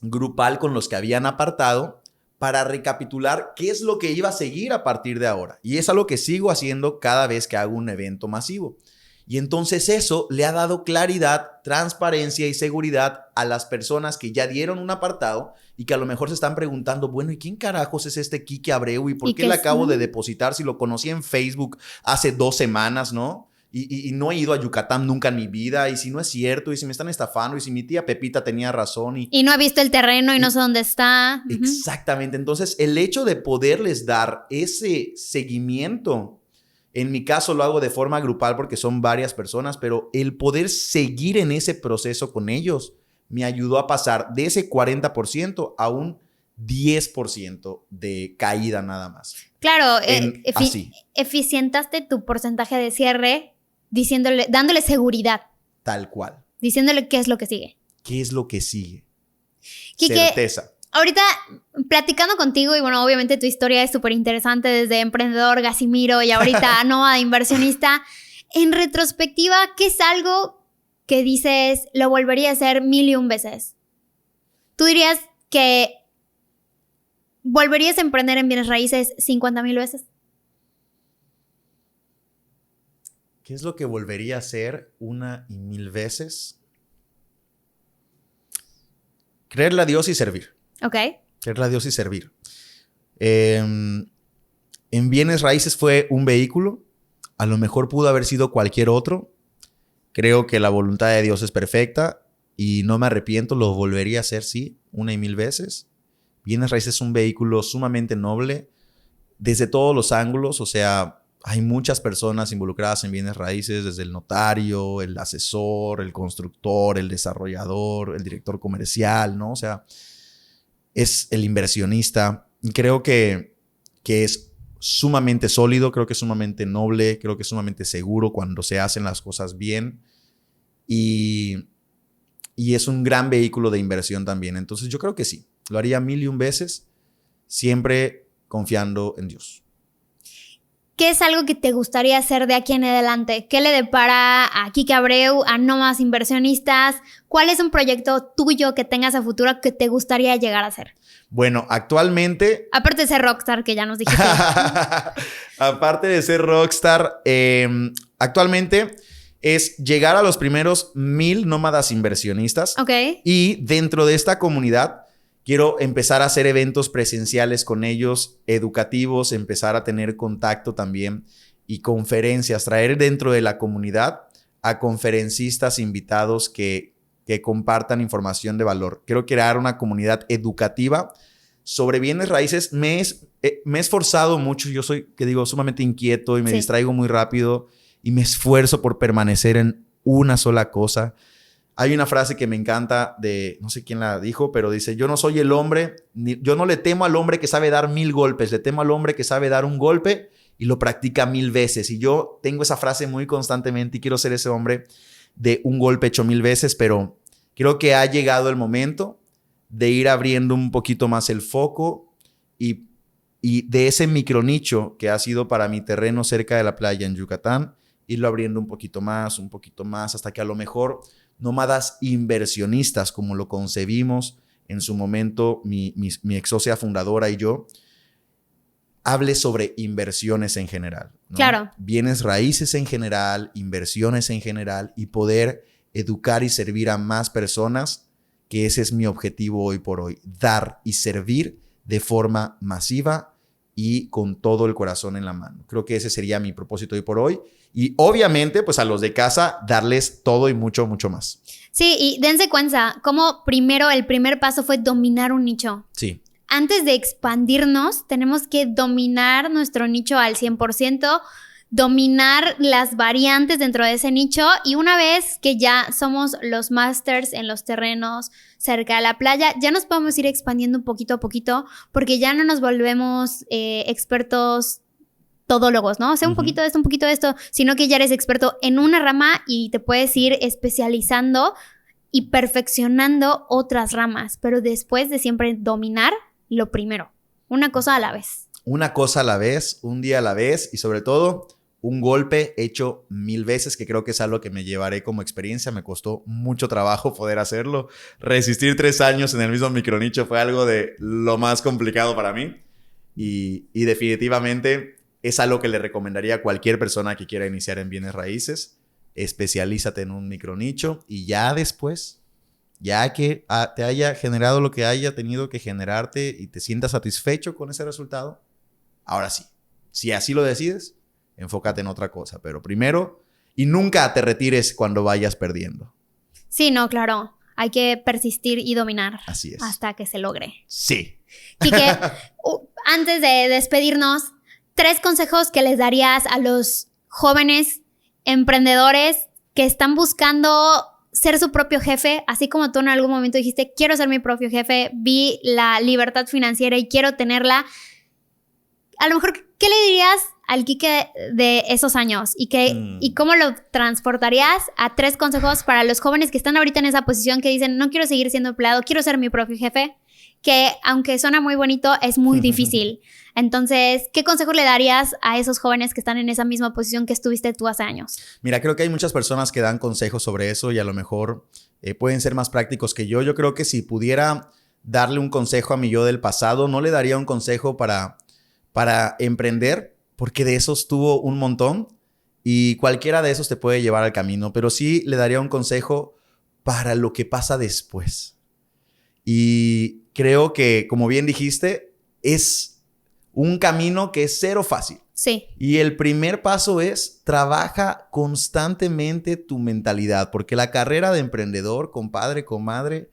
grupal con los que habían apartado para recapitular qué es lo que iba a seguir a partir de ahora. Y es algo que sigo haciendo cada vez que hago un evento masivo. Y entonces eso le ha dado claridad, transparencia y seguridad a las personas que ya dieron un apartado y que a lo mejor se están preguntando, bueno, ¿y quién carajos es este Kike Abreu? ¿Y por qué le acabo de depositar si lo conocí en Facebook hace 2 semanas, ¿no? Y no he ido a Yucatán nunca en mi vida, y si no es cierto, y si me están estafando, y si mi tía Pepita tenía razón. Y no ha visto el terreno y no sé dónde está. Exactamente. Entonces, el hecho de poderles dar ese seguimiento, en mi caso lo hago de forma grupal porque son varias personas, pero el poder seguir en ese proceso con ellos me ayudó a pasar de ese 40% a un 10% de caída nada más. Claro, eficientaste tu porcentaje de cierre dándole seguridad. Tal cual. Diciéndole qué es lo que sigue. ¿Qué es lo que sigue? Kike, certeza. Ahorita, platicando contigo, y bueno, obviamente tu historia es súper interesante desde emprendedor, Gacimiro, y ahorita nómada inversionista. En retrospectiva, ¿qué es algo que dices lo volvería a hacer 1001 veces? ¿Tú dirías que volverías a emprender en bienes raíces 50,000 veces? ¿Qué es lo que volvería a hacer 1,000 veces? Creerle a Dios y servir. Ok. Creerle a Dios y servir. En bienes raíces fue un vehículo. A lo mejor pudo haber sido cualquier otro. Creo que la voluntad de Dios es perfecta y no me arrepiento. Lo volvería a hacer, sí, 1,000 veces. Bienes raíces es un vehículo sumamente noble desde todos los ángulos. O sea, hay muchas personas involucradas en bienes raíces, desde el notario, el asesor, el constructor, el desarrollador, el director comercial, ¿no? O sea, es el inversionista. Y creo que es sumamente sólido, creo que es sumamente noble, creo que es sumamente seguro cuando se hacen las cosas bien. Y es un gran vehículo de inversión también. Entonces yo creo que sí, lo haría 1001 veces, siempre confiando en Dios. ¿Qué es algo que te gustaría hacer de aquí en adelante? ¿Qué le depara a Kike Abreu, a Nómadas Inversionistas? ¿Cuál es un proyecto tuyo que tengas a futuro que te gustaría llegar a hacer? Bueno, actualmente... Aparte de ser rockstar, que ya nos dijiste. Aparte de ser rockstar, actualmente es llegar a los primeros 1,000 nómadas inversionistas. Ok. Y dentro de esta comunidad quiero empezar a hacer eventos presenciales con ellos, educativos, empezar a tener contacto también y conferencias, traer dentro de la comunidad a conferencistas invitados que compartan información de valor. Quiero crear una comunidad educativa sobre bienes raíces. Me he esforzado mucho, yo soy, sumamente inquieto y me distraigo muy rápido y me esfuerzo por permanecer en una sola cosa. Hay una frase que me encanta de, no sé quién la dijo, pero dice, yo no soy el hombre, yo no le temo al hombre que sabe dar 1000 golpes, le temo al hombre que sabe dar un golpe y lo practica 1000 veces. Y yo tengo esa frase muy constantemente y quiero ser ese hombre de un golpe hecho 1000 veces, pero creo que ha llegado el momento de ir abriendo un poquito más el foco y de ese micronicho que ha sido para mi terreno cerca de la playa en Yucatán, irlo abriendo un poquito más, hasta que a lo mejor nómadas inversionistas, como lo concebimos en su momento mi ex socia fundadora y yo, hable sobre inversiones en general, ¿no? Claro. Bienes raíces en general, inversiones en general y poder educar y servir a más personas, que ese es mi objetivo hoy por hoy, dar y servir de forma masiva y con todo el corazón en la mano. Creo que ese sería mi propósito hoy por hoy. Y obviamente, pues a los de casa, darles todo y mucho, mucho más. Sí, y dense cuenta, como primero el primer paso fue dominar un nicho. Sí. Antes de expandirnos, tenemos que dominar nuestro nicho al 100%, dominar las variantes dentro de ese nicho, y una vez que ya somos los masters en los terrenos cerca de la playa, ya nos podemos ir expandiendo un poquito a poquito, porque ya no nos volvemos expertos todólogos, ¿no? O sea, un poquito de esto, sino que ya eres experto en una rama y te puedes ir especializando y perfeccionando otras ramas, pero después de siempre dominar lo primero, una cosa a la vez. Una cosa a la vez, un día a la vez y sobre todo un golpe hecho 1000 veces, que creo que es algo que me llevaré como experiencia. Me costó mucho trabajo poder hacerlo. Resistir 3 años en el mismo micronicho fue algo de lo más complicado para mí y definitivamente es algo que le recomendaría a cualquier persona que quiera iniciar en bienes raíces. Especialízate en un micronicho y ya después, ya que te haya generado lo que haya tenido que generarte y te sientas satisfecho con ese resultado, ahora sí, si así lo decides, enfócate en otra cosa. Pero primero, y nunca te retires cuando vayas perdiendo. Sí, no, claro. Hay que persistir y dominar. Así es. Hasta que se logre. Sí. Quique, antes de despedirnos, 3 consejos que les darías a los jóvenes emprendedores que están buscando ser su propio jefe, así como tú en algún momento dijiste, quiero ser mi propio jefe, vi la libertad financiera y quiero tenerla. A lo mejor, ¿qué le dirías al Quique de esos años? ¿Y cómo lo transportarías a 3 consejos para los jóvenes que están ahorita en esa posición que dicen, no quiero seguir siendo empleado, quiero ser mi propio jefe? Que aunque suena muy bonito, es muy difícil. Entonces, ¿qué consejo le darías a esos jóvenes que están en esa misma posición que estuviste tú hace años? Mira, creo que hay muchas personas que dan consejos sobre eso y a lo mejor pueden ser más prácticos que yo. Yo creo que si pudiera darle un consejo a mi yo del pasado, no le daría un consejo para emprender, porque de esos tuvo un montón y cualquiera de esos te puede llevar al camino, pero sí le daría un consejo para lo que pasa después. Y creo que, como bien dijiste, es un camino que es cero fácil. Sí. Y el primer paso es trabaja constantemente tu mentalidad, porque la carrera de emprendedor, compadre, comadre,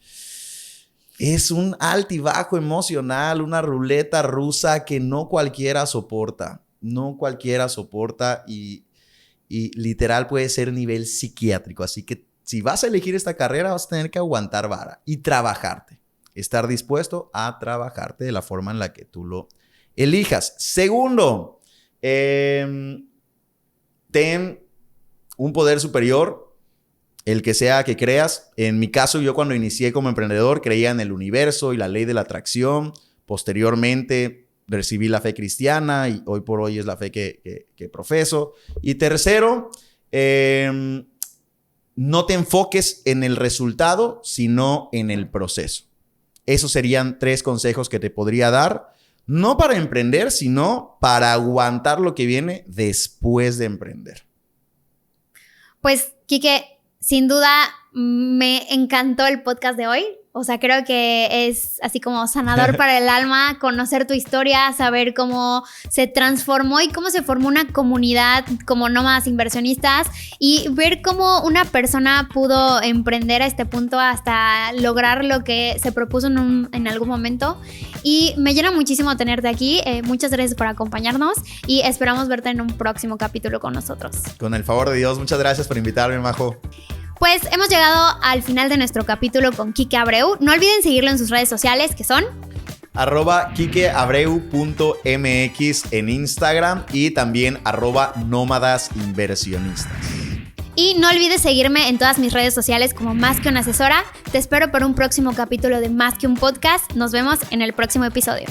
es un altibajo emocional, una ruleta rusa que no cualquiera soporta. No cualquiera soporta y literal puede ser nivel psiquiátrico. Así que si vas a elegir esta carrera, vas a tener que aguantar vara y trabajarte. Estar dispuesto a trabajarte de la forma en la que tú lo elijas. Segundo, ten un poder superior, el que sea que creas. En mi caso, yo cuando inicié como emprendedor creía en el universo y la ley de la atracción. Posteriormente recibí la fe cristiana y hoy por hoy es la fe que profeso. Y tercero, no te enfoques en el resultado, sino en el proceso. Esos serían 3 consejos que te podría dar, no para emprender, sino para aguantar lo que viene después de emprender. Pues, Quique, sin duda me encantó el podcast de hoy. O sea, creo que es así como sanador para el alma conocer tu historia, saber cómo se transformó y cómo se formó una comunidad como nómadas inversionistas y ver cómo una persona pudo emprender a este punto hasta lograr lo que se propuso en algún momento. Y me llena muchísimo tenerte aquí. Muchas gracias por acompañarnos y esperamos verte en un próximo capítulo con nosotros. Con el favor de Dios, muchas gracias por invitarme, Majo. Pues hemos llegado al final de nuestro capítulo con Quique Abreu. No olviden seguirlo en sus redes sociales, que son @quiqueabreu.mx en Instagram y también @nómadasinversionistas. Y no olvides seguirme en todas mis redes sociales como Más que una asesora. Te espero por un próximo capítulo de Más que un podcast. Nos vemos en el próximo episodio.